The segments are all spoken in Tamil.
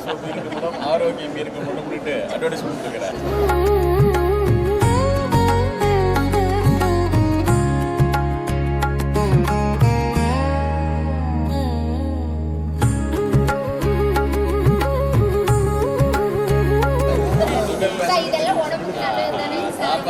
சோப்பு இருக்கு மேடம், ஆரோக்கியம் இருக்கு மேடம்னுட்டு அட்வர்டைஸ்மெண்ட் இருக்கிறேன். இதெல்லாம் உடம்புக்கு நல்லது தானே சார்.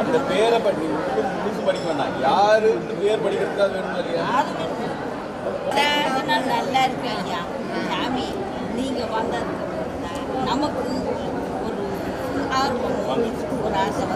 அந்த பேரை பற்றி முழுசு படிக்க வேண்டாம், யாரு பேர் படிக்கிறதுக்காக வேணுமா இல்லையா? நல்லா இருக்கு ஐயா சாமி, நீங்க வந்ததுக்கு நமக்கு ஒரு ஆர்வம், ஒரு ஆசை.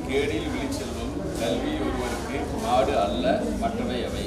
கேடில் விழிச்செல்வம் கல்வி ஒருவருக்கு மாடு அல்ல மற்றவை அவை.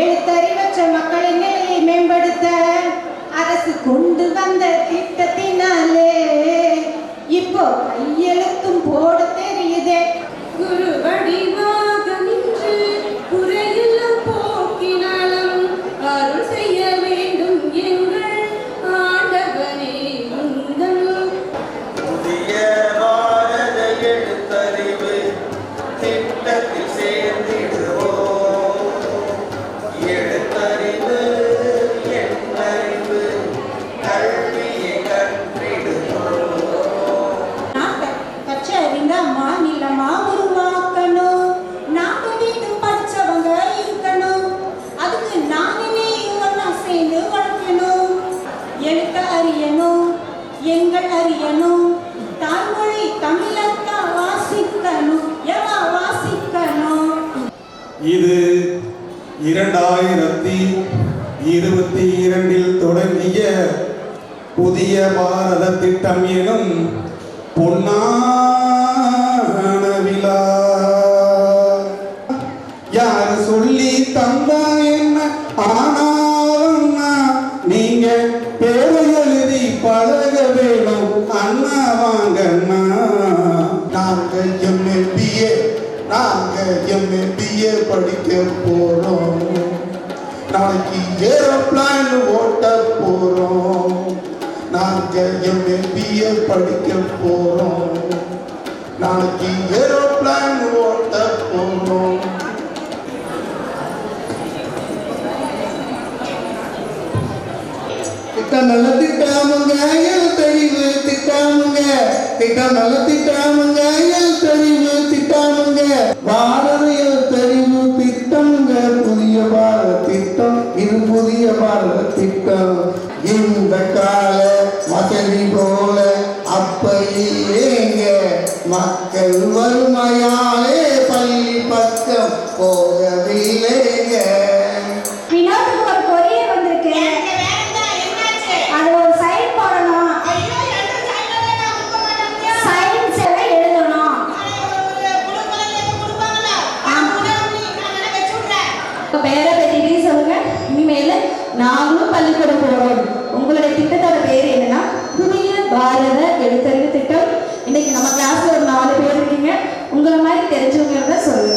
எழுத்தறிவற்ற மக்களின் நிலையை மேம்படுத்த அரசு கொண்டு வந்த திட்டத்தினாலே இப்போ கையெழுத்தும் போட தெரியுதே. குரு வடிவாக நின்று குறையெல்லாம் போக்கினாலும் அருள் செய்ய வேண்டும் எங்கள் ஆண்டவனே உந்தன். புதிய பாரத எழுத்தறிவு திட்டத்தில் சேர்ந்திடுவோம். எழுத்தறிவு எண்ணறிவு கல்வியை கற்றிடுவோம். நாட்டை கற்றறிந்த மாநிலமா உருவாக்கணும். நாட்டு வீட்டு படிச்சவங்க இருக்கணும். அதுக்கு நானே ஒன்னா சேர்ந்து வளர்க்கணும். எழுத்த அறியணும், எங்கள் அறியணும். தாய்மொழி தமிழத்தா வாசிக்கணும், எவா வாசிக்கணும். இது 2022 தொடங்கிய புதிய பாரத திட்டம் எனும் பொன்னான விழா. யார் சொல்லி தந்தா என்ன ஆனாலும் நீங்க பேரை எழுதி பழக வேணும் அண்ணா வாங்கண்ணா. நாங்க எம்ஏபிஏ படிக்க போறோம். நாளைக்கு ஏரோப்ளான் ஓட்ட போறோம். நாங்க எம்ஏபிஏ படிக்க போறோம். நாளைக்கு ஏரோப்ளான் ஓட்ட போறோம். திட்டம் நல்ல திட்டமுங்க, எழுத்தறிவு திட்டமுங்க. திட்டம் நல்ல திட்டமுங்க, எழுத்தறிவு திட்டமுங்க. பாரத எழுத்து போகவில்லைங்க. வினோத்துக்கு ஒரு கொரியர் வந்திருக்கு. அது ஒரு சைன் போடணும். சைன்ஸ் எல்லாம் எழுதணும். பேரை பற்றி சொல்லுங்க. இனிமேல் நாங்களும் பள்ளிக்கூடம் போறோம். உங்களுடைய திட்டத்தோட பேர் என்னன்னா புதிய பாரத எழுத்தறிவு திட்டம். இன்னைக்கு நம்ம கிளாஸ்ல ஒரு 4 பேர் இருக்கீங்க. உங்களை மாதிரி தெரிஞ்சவங்க சொல்லுங்க.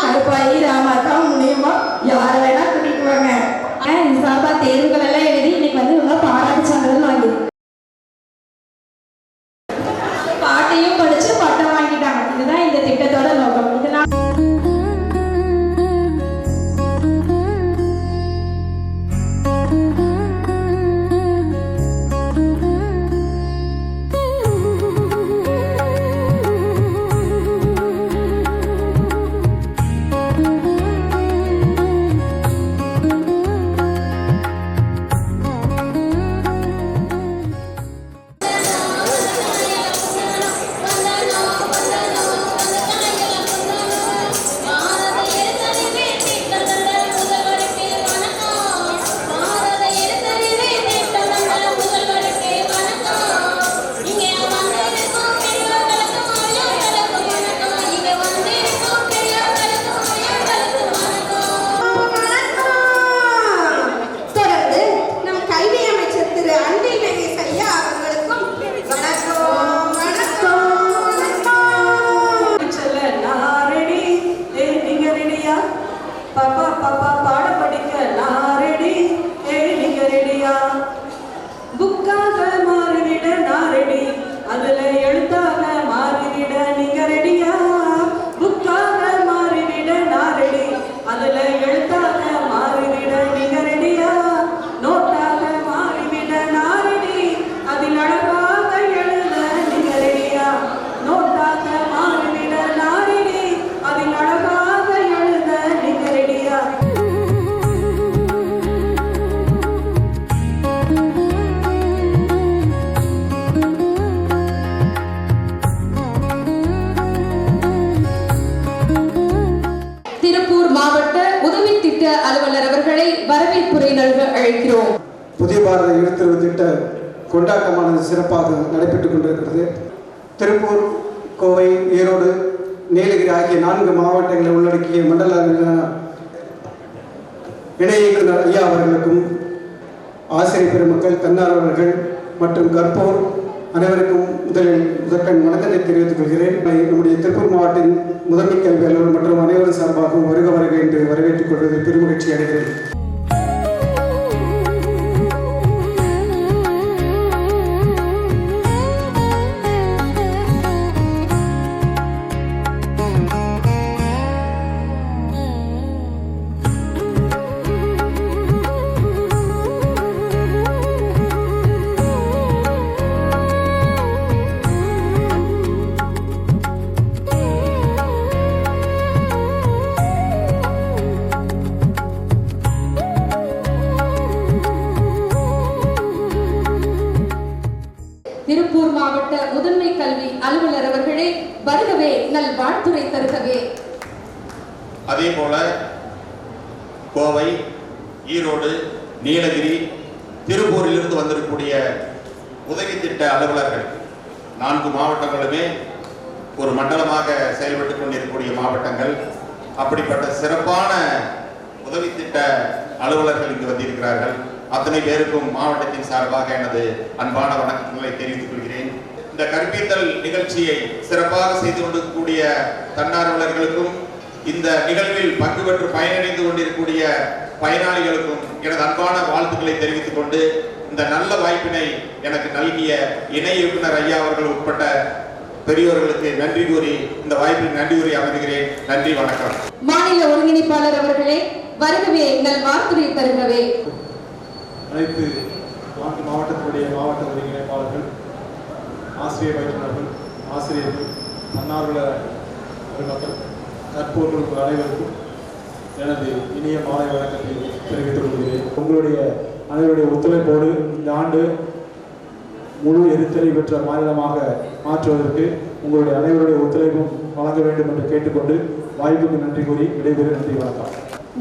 கருப்பாயி ராமாக்கா மூலியமா யாரை வேணா கூட்டிட்டு வாங்க. சார்பா தேர்வுகள் எல்லாம் எழுதி இன்னைக்கு வந்து இவங்க பாராட்டு சான்றிதழ் வாங்கி பாட்டையும் படிச்சு பட்டம் வாங்கிட்டாங்க. இதுதான் இந்த திட்டத்தோட நோக்கம். இதனால புக்காக மாறிவிட நான் ரெடி, அதுல எழுத்தாக மாறிவிட நீங்க ரெடியா? புக்காக மாறிவிட நான் ரெடி, அதுல எழுத்தாக மாறிவிட நீங்க ரெடியா? நோட்டாக மாறிவிட நான் ரெடி, அதில் அழகாக எழுத நீங்க ரெடியா? நோட்டாக மாறிவிட நான் ரெடி, அதில் அழகாக எழுத நீங்க ரெடியா? திருப்பூர் மாவட்ட உதவி திட்ட அலுவலர் அவர்களை வரவேற்புரை நல்க அழைக்கிறோம். புதிய பாரத எழுத்தறிவு திட்ட கொண்டாட்டமானது சிறப்பாக நடைபெற்றுக் கொண்டிருக்கிறது. திருப்பூர், கோவை, ஈரோடு, நீலகிரி ஆகிய 4 மாவட்டங்களை உள்ளடக்கிய மண்டல இணை இயக்குனர் ஐயா அவர்களுக்கும் ஆசிரியர் பெருமக்கள், தன்னார்வலர்கள் மற்றும் கற்போர் அனைவருக்கும் முதற்கண் வணக்கத்தை தெரிவித்துக் கொள்கிறேன். நம்முடைய திருப்பூர் மாவட்டத்தின் முதன்மை கல்வி அலுவலர் மற்றும் அனைவரும் சார்பாகவும் வருக வருக என்று வரவேற்றுக் கொள்வதில் பெருமகிழ்ச்சி அடைகிறேன். திருப்பூர் மாவட்ட முதன்மை கல்வி அலுவலர் அவர்களே வருகவே நல் வாழ்த்துரை தருகவே. அதே போல கோவை, ஈரோடு, நீலகிரி, திருப்பூரிலிருந்து வந்திருக்கக்கூடிய உதவி திட்ட அலுவலர்கள் 4 மாவட்டங்களுமே ஒரு மண்டலமாக செயல்பட்டு கொண்டிருக்கக்கூடிய மாவட்டங்கள். அப்படிப்பட்ட சிறப்பான உதவி திட்ட அலுவலர்கள் இங்கு வந்திருக்கிறார்கள். அத்தனை பேருக்கும் மாவட்டத்தின் சார்பாக எனது அன்பான வணக்கங்களை தெரிவித்துக் கொள்கிறேன். இந்த கற்பித்தல் நிகழ்ச்சியை சிறப்பாக செய்து கொண்டிருக்கக்கூடிய தன்னார்வலர்களுக்கும் இந்த நிகழ்வில் பங்கு பெற்று பயனடைந்து கொண்டிருக்கக்கூடிய பயனாளிகளுக்கும் எனது அன்பான வாழ்த்துக்களை தெரிவித்துக் கொண்டு இந்த நல்ல வாய்ப்பினை எனக்கு நல்கிய இணை இயக்குனர் ஐயா அவர்கள் உட்பட்ட பெரியோர்களுக்கு நன்றி கூறி இந்த வாய்ப்பில் நன்றி கூறி அமர்கிறேன். நன்றி, வணக்கம். மாநில ஒருங்கிணைப்பாளர் அவர்களே வருகவே நல் வாழ்த்துரை தருகவே. அனைத்து 4 மாவட்டத்தினுடைய மாவட்ட ஒருங்கிணைப்பாளர்கள், ஆசிரியர் பயிற்றுனர்கள், ஆசிரியர்கள், தன்னார்வலர் பெருமக்கள், கற்போர்கள் அனைவருக்கும் எனது இனிய மாலை வணக்கத்தை தெரிவித்துக் கொள்கிறேன். உங்களுடைய அனைவருடைய ஒத்துழைப்போடு இந்த ஆண்டு முழு எழுத்தறிவு பெற்ற மாநிலமாக மாற்றுவதற்கு உங்களுடைய அனைவருடைய ஒத்துழைப்பும் வழங்க வேண்டும் என்று கேட்டுக்கொண்டு வாய்ப்புக்கு நன்றி கூறி விடைபெறும். நன்றி, வணக்கம்.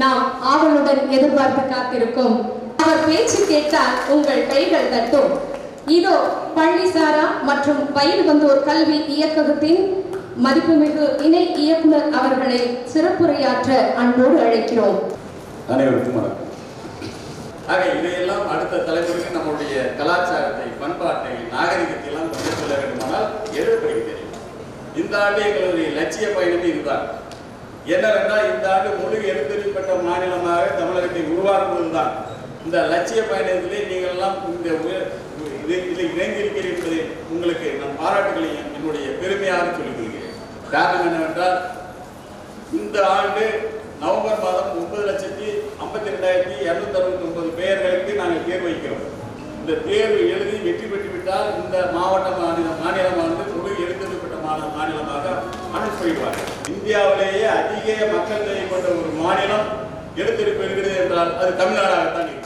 நாம் ஆவலுடன் எதிர்பார்த்து காத்திருக்கும் அவர் பேச்சு கேட்டால் உங்கள் கைகள் தட்டும். இதோ பள்ளிசாரா மற்றும் வயது வந்தோர் கல்வி இயக்ககத்தின் மதிப்புமிகு இணை இயக்குனர் அவர்களை சிறப்புரையாற்ற அன்போடு அழைக்கிறோம். அனைவருக்கும் வணக்கம். ஆக இதையெல்லாம் அடுத்த தலைமுறைக்கு நம்முடைய கலாச்சாரத்தை, பண்பாட்டை, நாகரிகத்தை எல்லாம் கொண்டு செல்ல வேண்டுமானால் எழுதப்படுகிறது தெரியும். இந்த ஆண்டு எங்களுடைய லட்சிய பயணமே இதுதான். என்னவென்றால் இந்த ஆண்டு முழு எழுத்தறிவிக்கப்பட்ட மாநிலமாக தமிழகத்தை உருவாக்குவதுதான். இந்த லட்சிய பயணத்திலே நீங்கள் எல்லாம் இதில் இணைந்திருக்கிறீர்கள் என்பதை உங்களுக்கு நான் பாராட்டுகளையும் என்னுடைய பெருமையாக சொல்லிக் கொள்கிறேன். காரணம் என்னவென்றால் இந்த ஆண்டு நவம்பர் மாதம் 30,52,269 பெயர்களுக்கு நாங்கள் தேர்வு வைக்கிறோம். இந்த தேர்வு எழுதி வெற்றி பெற்றுவிட்டால் இந்த மாநிலமானது முழு எழுத்தறிவிக்கப்பட்ட மாநிலமாக அனுப்பிவிடுவார்கள். இந்தியாவிலேயே அதிக மக்கள் தொகை கொண்ட ஒரு மாநிலம் எழுத்தறிவிப்பு இருக்கிறது என்றால் அது தமிழ்நாடாகத்தான் இருக்கும்.